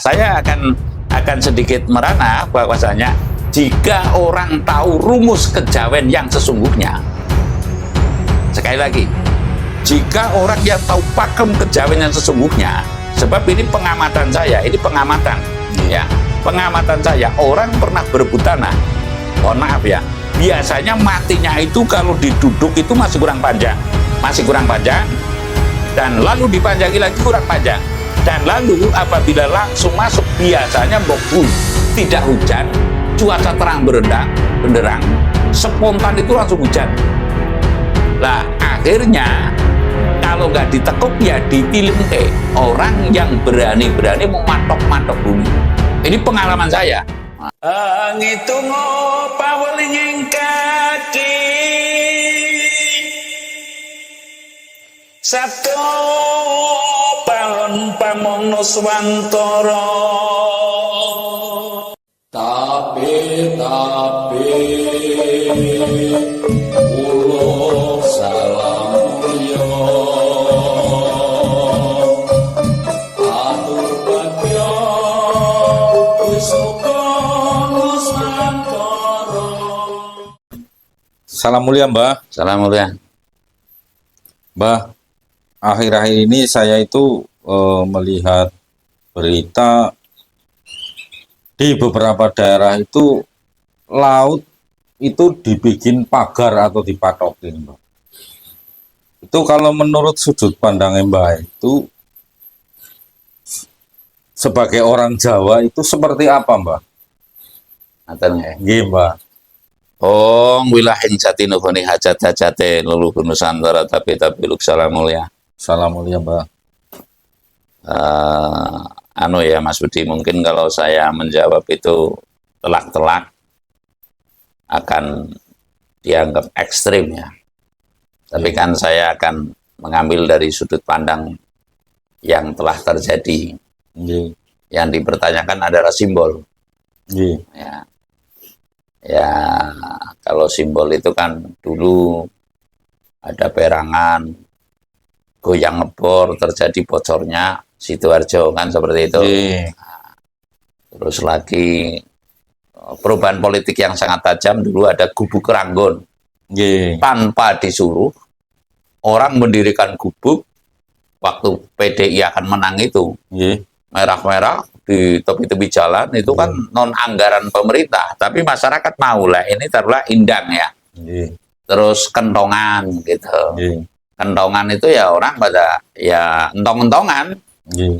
Saya akan sedikit merana bahwasanya jika orang tahu rumus kejawen yang sesungguhnya, sekali lagi, jika orang yang tahu pakem kejawen yang sesungguhnya, sebab ini pengamatan saya, ya, pengamatan saya, orang pernah berebut tanah, mohon maaf ya, biasanya matinya itu kalau diduduk itu masih kurang panjang, dan lalu dipanjangi lagi kurang panjang. Dan lalu apabila langsung masuk biasanya tidak hujan, cuaca terang benderang, spontan itu langsung hujan. Lah akhirnya kalau nggak ditekuk ya ditilim orang yang berani-berani mematok-matok bumi. Ini pengalaman saya. Ngitung paweling kaki Sabtu palon pamongno swantara tapi ulo salam yo atur bagyo wisoko swantara. Salam mulia Mbah. Salam mulia Mbah, akhir-akhir ini saya itu melihat berita di beberapa daerah itu laut itu dibikin pagar atau dipatokin, Mbah. Itu kalau menurut sudut pandang Mbah itu sebagai orang Jawa itu seperti apa, Mbah? Nggih, Mbah. Wilahin jati nuhuni hajat-hajate leluhur Nusantara tapi luk salam mulia. Salam mulia, Mbah. Ya Mas Budi, mungkin kalau saya menjawab itu telak-telak akan dianggap ekstrim ya. Tapi kan saya akan mengambil dari sudut pandang yang telah terjadi. Yang dipertanyakan adalah simbol. Ya, kalau simbol itu kan dulu ada perangan, goyang ngebor, terjadi bocornya Sidoarjo kan seperti itu. Nah, terus lagi perubahan politik yang sangat tajam, dulu ada gubuk Ranggon. Tanpa disuruh, orang mendirikan gubuk waktu PDI akan menang itu. Merah-merah di tepi-tepi jalan itu kan non anggaran pemerintah, tapi masyarakat mau lah, ini taruhlah indang ya. Terus kentongan gitu. Kentongan itu ya orang pada ya entong-entongan.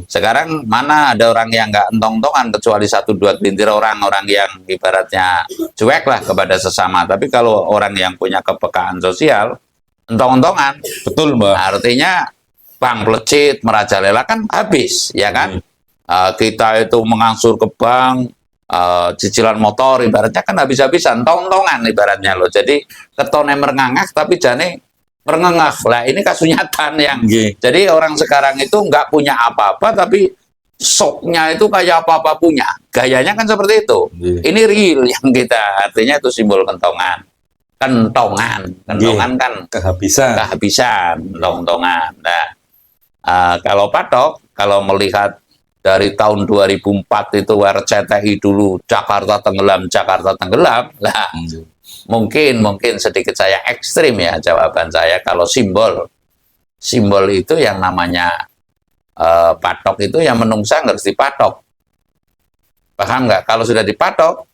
Sekarang mana ada orang yang nggak entong-entongan kecuali 1-2 gelintir orang-orang yang ibaratnya cuek lah kepada sesama. Tapi kalau orang yang punya kepekaan sosial, entong-entongan. Betul, Mbak. Artinya bank pelecit, merajalela kan habis, ya kan? Kita itu mengangsur ke bank, cicilan motor ibaratnya kan habis-habisan, tong-tongan ibaratnya loh. Jadi ketone merengangah tapi jane merengengah lah, ini kasunyatan yang jadi orang sekarang itu nggak punya apa-apa tapi soknya itu kayak apa-apa punya, gayanya kan seperti itu. Ini real yang kita, artinya itu simbol kentongan kan kehabisan tong-tongan. Nah, kalau patok, kalau melihat dari tahun 2004 itu RCTI dulu Jakarta tenggelam lah. Mungkin sedikit saya ekstrim ya jawaban saya. Kalau simbol itu yang namanya patok itu yang menungsa harus dipatok. Paham nggak? Kalau sudah dipatok,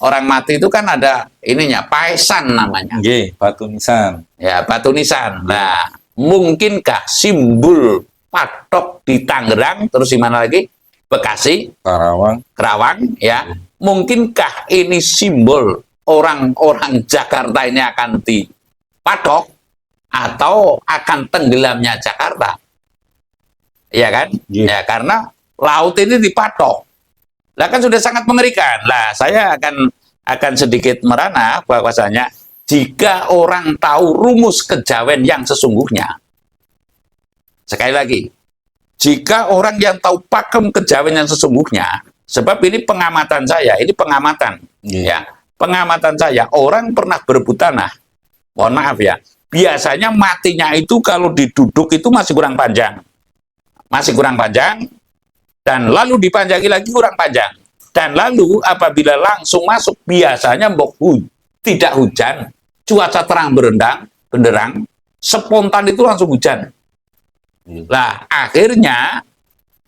orang mati itu kan ada ininya, paesan namanya. Batu nisan. Ya, batu nisan. Nah, mungkinkah simbol patok di Tangerang, terus di mana lagi? Bekasi, Karawang, ya. Mungkinkah ini simbol orang-orang Jakarta ini akan dipatok atau akan tenggelamnya Jakarta? Ya kan? Ya, karena laut ini dipatok. Lah kan sudah sangat mengerikan. Lah saya akan sedikit merana bahwasanya jika orang tahu rumus kejawen yang sesungguhnya, sekali lagi, jika orang yang tahu pakem kejawen yang sesungguhnya, sebab ini pengamatan saya, ya, pengamatan saya, orang pernah berebut tanah, mohon maaf ya, biasanya matinya itu kalau diduduk itu masih kurang panjang, Dan lalu dipanjangi lagi kurang panjang. Dan lalu apabila langsung masuk, biasanya tidak hujan, cuaca terang benderang, spontan itu langsung hujan. Lah akhirnya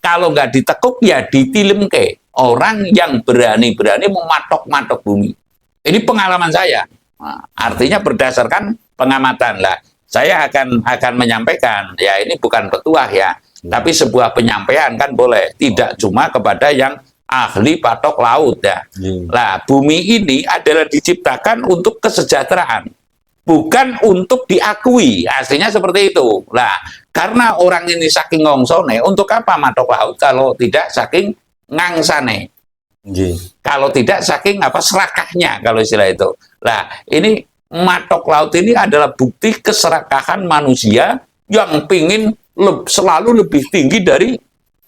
kalau nggak ditekuk ya ditilimke orang yang berani-berani mematok-matok bumi. Ini pengalaman saya. Nah, artinya berdasarkan pengamatan lah. Saya akan menyampaikan, ya ini bukan petuah ya, tapi sebuah penyampaian kan boleh, tidak cuma kepada yang ahli patok laut ya. Nah, bumi ini adalah diciptakan untuk kesejahteraan, bukan untuk diakui. Aslinya seperti itu. Nah, karena orang ini saking ngongsone, untuk apa matok laut kalau tidak saking ngangsane? Kalau tidak saking apa serakahnya kalau istilah itu. Nah, ini matok laut ini adalah bukti keserakahan manusia yang pingin selalu lebih tinggi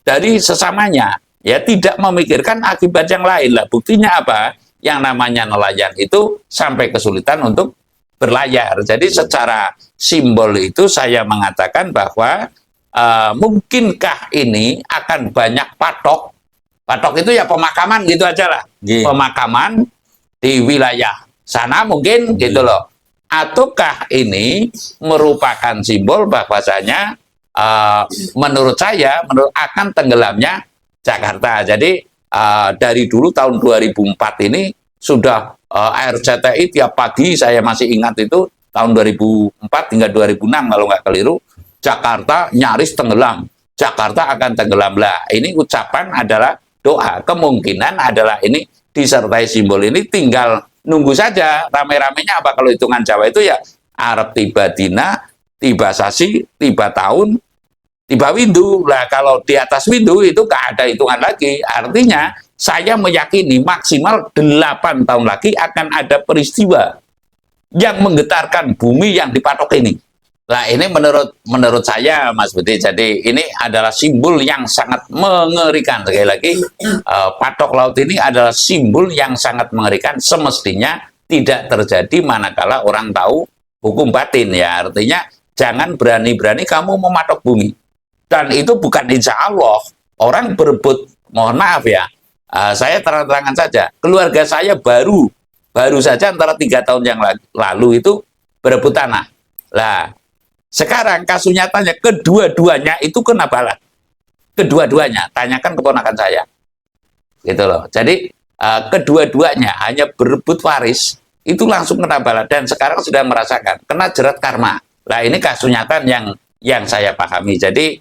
dari sesamanya. Ya, tidak memikirkan akibat yang lain lah. Buktinya apa? Yang namanya nelayan itu sampai kesulitan untuk berlayar. Jadi secara simbol itu saya mengatakan bahwa mungkinkah ini akan banyak patok. Patok itu ya pemakaman gitu aja lah. Pemakaman di wilayah sana mungkin gitu loh. Ataukah ini merupakan simbol bahwasanya menurut saya akan tenggelamnya Jakarta. Jadi dari dulu tahun 2004 ini sudah RCTI tiap pagi, saya masih ingat itu tahun 2004 hingga 2006 kalau nggak keliru, Jakarta nyaris tenggelam. Jakarta akan tenggelam lah. Ini ucapan adalah doa. Kemungkinan adalah ini disertai simbol ini, tinggal nunggu saja rame-ramenya apa kalau hitungan Jawa itu ya Arab tiba dina, tiba sasi, tiba tahun, tiba windu. Lah kalau di atas windu itu gak ada hitungan lagi. Artinya saya meyakini maksimal 8 tahun lagi akan ada peristiwa yang menggetarkan bumi yang dipatok ini. Nah ini menurut saya Mas Budi, jadi ini adalah simbol yang sangat mengerikan. Sekali lagi patok laut ini adalah simbol yang sangat mengerikan, semestinya tidak terjadi manakala orang tahu hukum batin ya. Artinya jangan berani-berani kamu mematok bumi. Dan itu bukan insya Allah orang berebut, mohon maaf ya, saya terang-terangan saja, keluarga saya baru saja antara 3 tahun yang lalu itu berebut tanah. Lah sekarang kasus nyatanya kedua-duanya itu kena balat. Kedua-duanya, tanyakan keponakan saya. Gitu loh. Jadi kedua-duanya hanya berebut waris, itu langsung kena balat dan sekarang sudah merasakan kena jerat karma. Nah, ini kasus nyata yang saya pahami. Jadi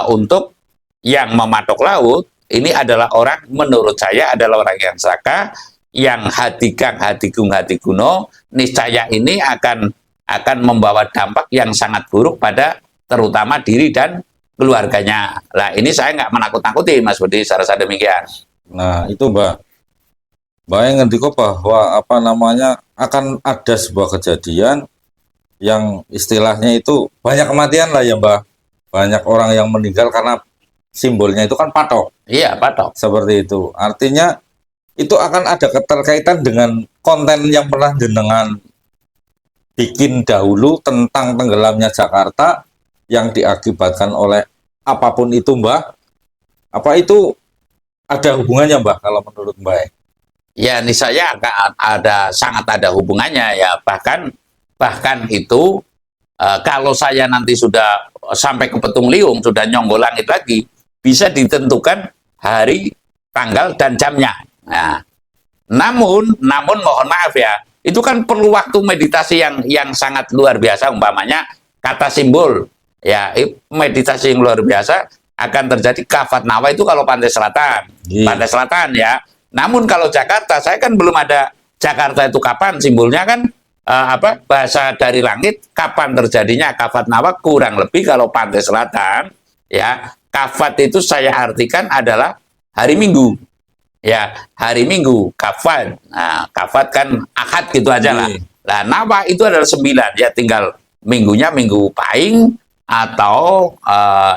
untuk yang mematok laut ini adalah orang, menurut saya adalah orang yang serakah, yang hadigang hadigung hadiguno, niscaya ini akan membawa dampak yang sangat buruk pada terutama diri dan keluarganya. Nah ini saya nggak menakut-nakuti Mas Budi, saya rasa demikian. Nah itu Mbak yang ngerti kok bahwa apa namanya akan ada sebuah kejadian yang istilahnya itu banyak kematian lah ya Mbak. Banyak orang yang meninggal karena simbolnya itu kan patok. Iya patok. Seperti itu. Artinya itu akan ada keterkaitan dengan konten yang pernah dengan bikin dahulu tentang tenggelamnya Jakarta yang diakibatkan oleh apapun itu Mbak. Apa itu ada hubungannya Mbak kalau menurut Mbak? Ya ini saya sangat ada hubungannya ya, bahkan itu kalau saya nanti sudah sampai ke Petung Liung, sudah nyonggol langit lagi, bisa ditentukan hari, tanggal dan jamnya. Nah, namun mohon maaf ya, itu kan perlu waktu meditasi yang sangat luar biasa. Umpamanya kata simbol ya, meditasi yang luar biasa akan terjadi. Kafat Nawa itu kalau pantai selatan, pantai selatan ya. Namun kalau Jakarta, saya kan belum ada Jakarta itu kapan simbolnya kan bahasa dari langit kapan terjadinya Kafat Nawa, kurang lebih kalau pantai selatan ya. Kafat itu saya artikan adalah hari Minggu. Ya, hari Minggu, kafat. Nah, kafat kan akad gitu aja lah. Nah, Nawa itu adalah 9, ya tinggal minggunya minggu Pahing atau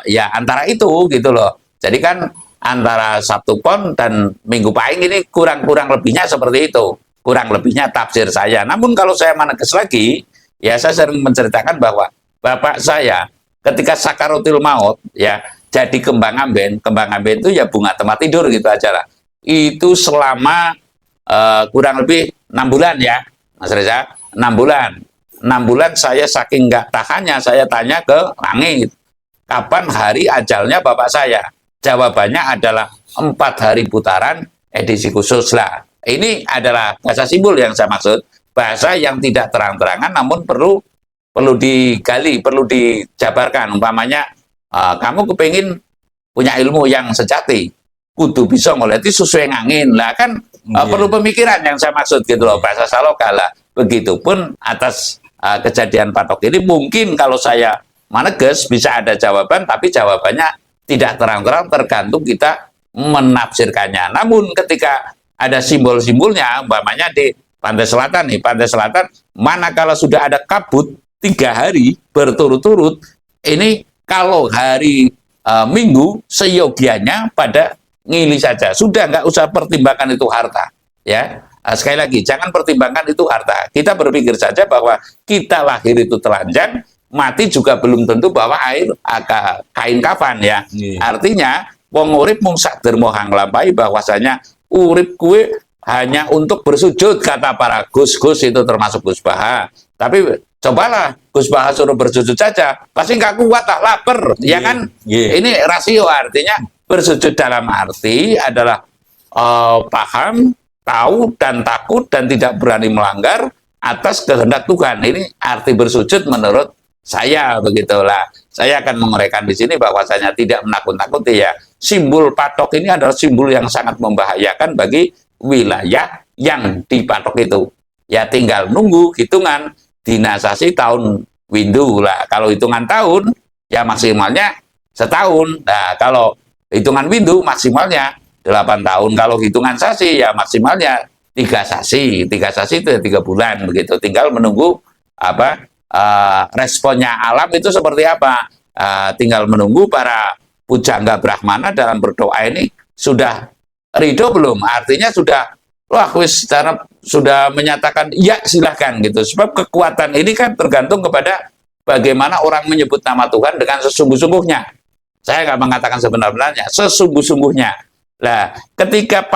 ya antara itu gitu loh. Jadi kan antara Sabtu Pon dan Minggu Pahing ini kurang lebihnya seperti itu. Kurang lebihnya tafsir saya. Namun kalau saya menegas lagi, ya saya sering menceritakan bahwa bapak saya ketika sakaratul maut ya, jadi kembang amben. Kembang amben itu ya bunga tempat tidur gitu aja lah. Itu selama kurang lebih 6 bulan ya, Mas Reza. 6 bulan. 6 bulan saya saking nggak tahannya, saya tanya ke langit, kapan hari ajalnya bapak saya? Jawabannya adalah 4 hari putaran edisi khusus lah. Ini adalah bahasa simbol yang saya maksud, bahasa yang tidak terang-terangan, namun perlu digali, perlu dijabarkan. Umpamanya kamu kepingin punya ilmu yang sejati, kudu bisa ngoleti sesuai angin lah kan. Perlu pemikiran yang saya maksud gitu loh, bahasa saloka lah. Begitupun atas kejadian patok ini, mungkin kalau saya maneges bisa ada jawaban, tapi jawabannya tidak terang-terang, tergantung kita menafsirkannya. Namun ketika ada simbol-simbolnya, umpamanya di pantai selatan nih, pantai selatan, manakala sudah ada kabut 3 hari berturut-turut, ini kalau hari Minggu seyogianya pada ngili saja, sudah nggak usah pertimbangkan itu harta, ya. Sekali lagi, jangan pertimbangkan itu harta. Kita berpikir saja bahwa kita lahir itu telanjang, mati juga belum tentu bahwa air kain kafan ya. Artinya wong urip mung sak dermo nglampahi, bahwasanya urip kue hanya untuk bersujud, kata para gus-gus itu termasuk Gus Baha. Tapi cobalah Gus Baha suruh bersujud saja, pasti nggak kuat lah, lapar, ya kan? Ini rasio, artinya bersujud dalam arti adalah paham, tahu dan takut dan tidak berani melanggar atas kehendak Tuhan. Ini arti bersujud menurut saya, begitulah. Saya akan menguraikan di sini bahwasanya tidak menakut-nakuti ya. Simbol patok ini adalah simbol yang sangat membahayakan bagi wilayah yang dipatok itu. Ya tinggal nunggu hitungan dinasasi tahun windu lah. Kalau hitungan tahun ya maksimalnya setahun. Nah, kalau hitungan windu maksimalnya 8 tahun. Kalau hitungan sasi ya maksimalnya 3 sasi. 3 sasi itu 3 bulan begitu. Tinggal menunggu apa responnya alam itu seperti apa. Tinggal menunggu para pujangga Brahmana dalam berdoa ini sudah ridho belum? Artinya sudah, wah wis sudah menyatakan ya silahkan gitu. Sebab kekuatan ini kan tergantung kepada bagaimana orang menyebut nama Tuhan dengan sesungguh-sungguhnya. Saya nggak mengatakan sebenarnya, sesungguh-sungguhnya. Nah, ketika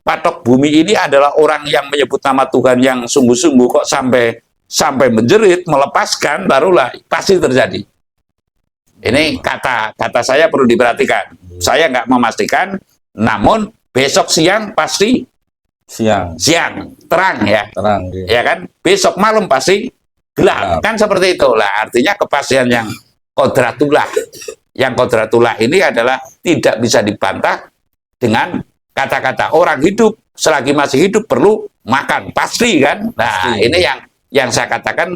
patok bumi ini adalah orang yang menyebut nama Tuhan yang sungguh-sungguh, kok sampai menjerit, melepaskan, barulah pasti terjadi. Ini kata saya perlu diperhatikan. Saya nggak memastikan, namun besok siang pasti siang terang ya. Terang, ya kan? Besok malam pasti gelap. Kan seperti itulah. Artinya kepastian yang kodratullah. Yang kodratullah ini adalah tidak bisa dibantah dengan kata-kata. Orang hidup selagi masih hidup perlu makan, pasti kan? Nah, ini yang saya katakan,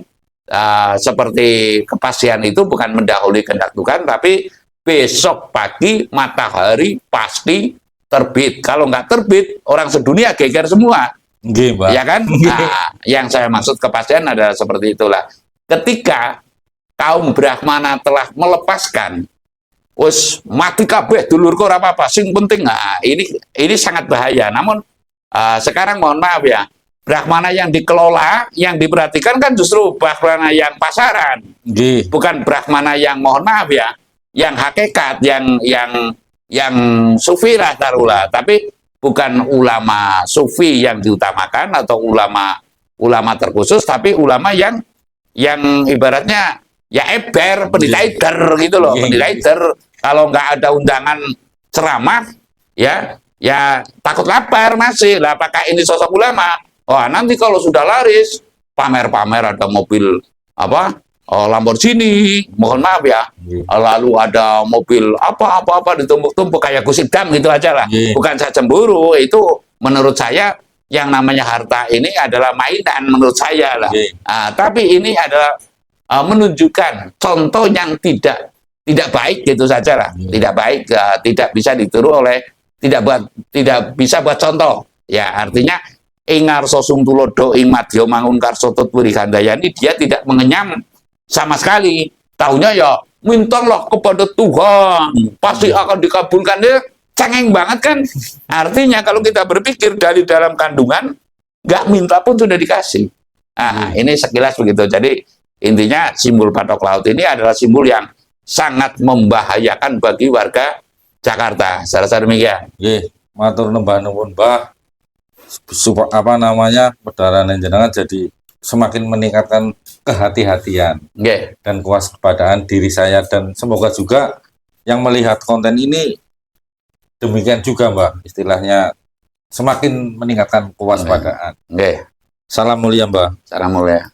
seperti kepastian itu bukan mendahului kehendak Tuhan, tapi besok pagi matahari pasti terbit. Kalau nggak terbit, orang sedunia geger semua. Ya kan? Nah, yang saya maksud kepastian adalah seperti itulah. Ketika kaum Brahmana telah melepaskan, wis mati kabeh dulurku ora apa-apa, sing penting. Nah, ini sangat bahaya. Namun sekarang mohon maaf ya, Brahmana yang dikelola, yang diperhatikan kan justru Brahmana yang pasaran, bukan Brahmana yang mohon maaf ya, yang hakikat, yang sufi lah taruhlah, tapi bukan ulama sufi yang diutamakan atau ulama terkhusus, tapi ulama yang ibaratnya ya eber, pendeta eder gitu loh, pendeta eder. Kalau nggak ada undangan ceramah, ya takut lapar masih lah. Apakah ini sosok ulama? Wah, nanti kalau sudah laris, pamer-pamer ada mobil Lamborghini, mohon maaf ya. Lalu ada mobil apa ditumpuk-tumpuk kayak Gusidam gitu aja lah. Bukan saya cemburu, itu menurut saya yang namanya harta ini adalah mainan menurut saya lah. Tapi ini adalah menunjukkan contoh yang tidak baik gitu saja lah. Tidak baik, tidak bisa ditiru oleh, tidak bisa buat contoh. Ya, artinya ingar sosum tulodo ing madya mangun karso tutwiri handayani, dia tidak mengenyam sama sekali. Tahunya ya mintalah kepada Tuhan, pasti akan dikabulkan. Dia cengeng banget kan. Artinya kalau kita berpikir dari dalam kandungan, nggak minta pun sudah dikasih. Nah, ini sekilas begitu. Jadi intinya simbol patok laut ini adalah simbol yang sangat membahayakan bagi warga Jakarta. Saya rasa demikian. Nggih, matur nembah nuwun Mbah. Pedaran jenengan jadi semakin meningkatkan kehati-hatian Nggih. dan kewaspadaan diri saya, dan semoga juga yang melihat konten ini demikian juga Mbah, istilahnya semakin meningkatkan kewaspadaan. Nggih. Salam mulia Mbah. Salam mulia.